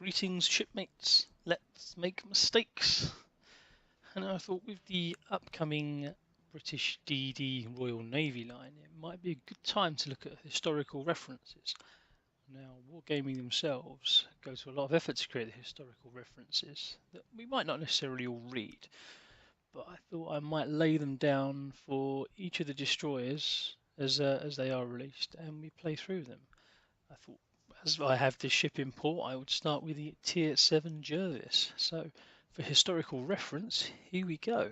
Greetings shipmates, let's make mistakes. And I thought with the upcoming British DD Royal Navy line, it might be a good time to look at historical references. Now, Wargaming themselves go to a lot of effort to create the historical references that we might not necessarily all read, but I thought I might lay them down for each of the destroyers as they are released, and we play through them. I thought, as I have this ship in port, I would start with the Tier 7 Jervis. So, for historical reference, here we go.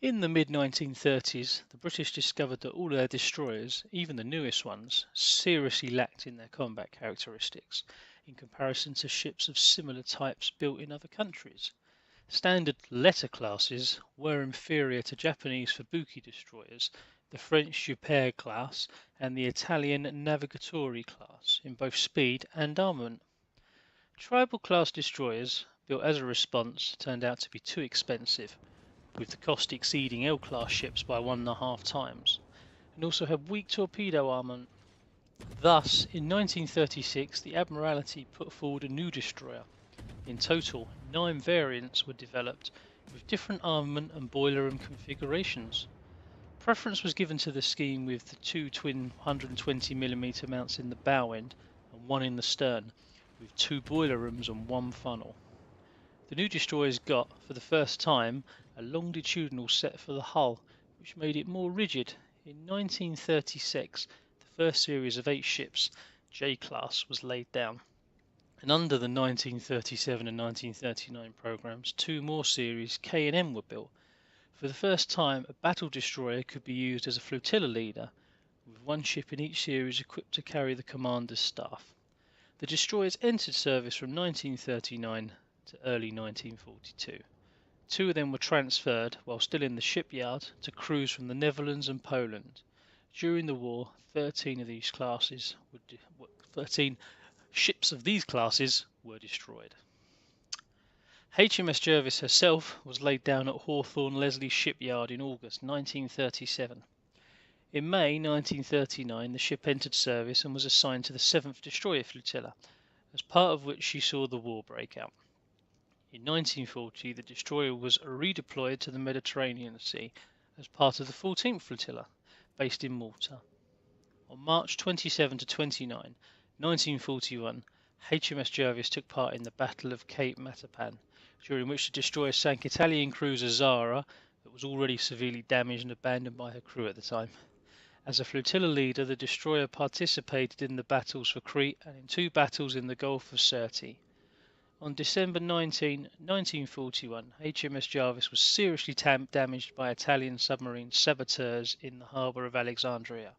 In the mid-1930s, the British discovered that all their destroyers, even the newest ones, seriously lacked in their combat characteristics in comparison to ships of similar types built in other countries. Standard letter classes were inferior to Japanese Fubuki destroyers, the French Jupiler class, and the Italian Navigatore class in both speed and armament. Tribal class destroyers, built as a response, turned out to be too expensive, with the cost exceeding L-class ships by 1.5 times, and also had weak torpedo armament. Thus, in 1936, the Admiralty put forward a new destroyer. In total, 9 variants were developed, with different armament and boiler room configurations. Preference was given to the scheme with the 2 twin 120mm mounts in the bow end and 1 in the stern, with 2 boiler rooms and 1 funnel. The new destroyers got, for the first time, a longitudinal set for the hull, which made it more rigid. In 1936, the first series of 8 ships, J-class, was laid down. And under the 1937 and 1939 programs, 2 more series K and M were built. For the first time, a battle destroyer could be used as a flotilla leader, with 1 ship in each series equipped to carry the commander's staff. The destroyers entered service from 1939 to early 1942. 2 of them were transferred, while still in the shipyard, to crews from the Netherlands and Poland. During the war, 13 ships of these classes were destroyed. HMS Jervis herself was laid down at Hawthorne Leslie Shipyard in August 1937. In May 1939, the ship entered service and was assigned to the 7th Destroyer Flotilla, as part of which she saw the war break out. In 1940, the destroyer was redeployed to the Mediterranean Sea as part of the 14th Flotilla, based in Malta. On March 27 to 29, 1941, HMS Jervis took part in the Battle of Cape Matapan, during which the destroyer sank Italian cruiser Zara, that was already severely damaged and abandoned by her crew at the time. As a flotilla leader, the destroyer participated in the battles for Crete and in 2 battles in the Gulf of Sirte. On December 19, 1941, HMS Jervis was seriously damaged by Italian submarine saboteurs in the harbour of Alexandria.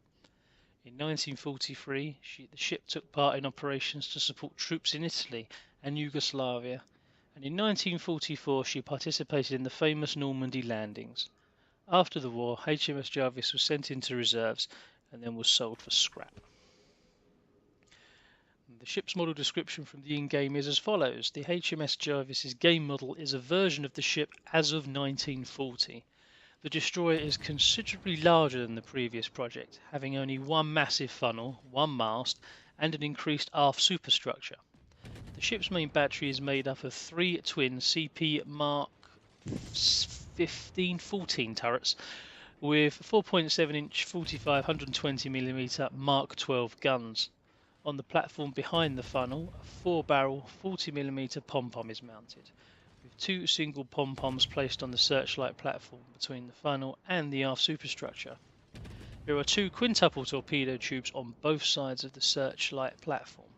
In 1943, the ship took part in operations to support troops in Italy and Yugoslavia, and in 1944 she participated in the famous Normandy landings. After the war, HMS Jervis was sent into reserves and then was sold for scrap. The ship's model description from the in-game is as follows. The HMS Jervis's game model is a version of the ship as of 1940. The destroyer is considerably larger than the previous project, having only 1 massive funnel, 1 mast, and an increased aft superstructure. The ship's main battery is made up of 3 twin CP Mark 15-14 turrets with 4.7-inch 45 120mm Mark 12 guns. On the platform behind the funnel, a 4-barrel 40mm pom-pom is mounted, with 2 single pom-poms placed on the searchlight platform between the funnel and the aft superstructure. There are 2 quintuple torpedo tubes on both sides of the searchlight platform.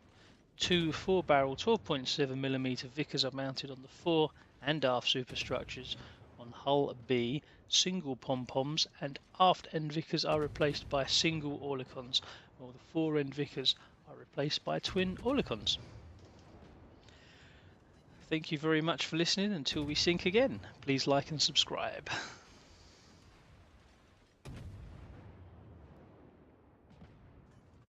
2 4-barrel 12.7mm Vickers are mounted on the fore and aft superstructures. On hull B, single pom-poms and aft end Vickers are replaced by single oerlikons, while the fore end Vickers are replaced by twin oerlikons. Thank you very much for listening. Until we sink again, please like and subscribe.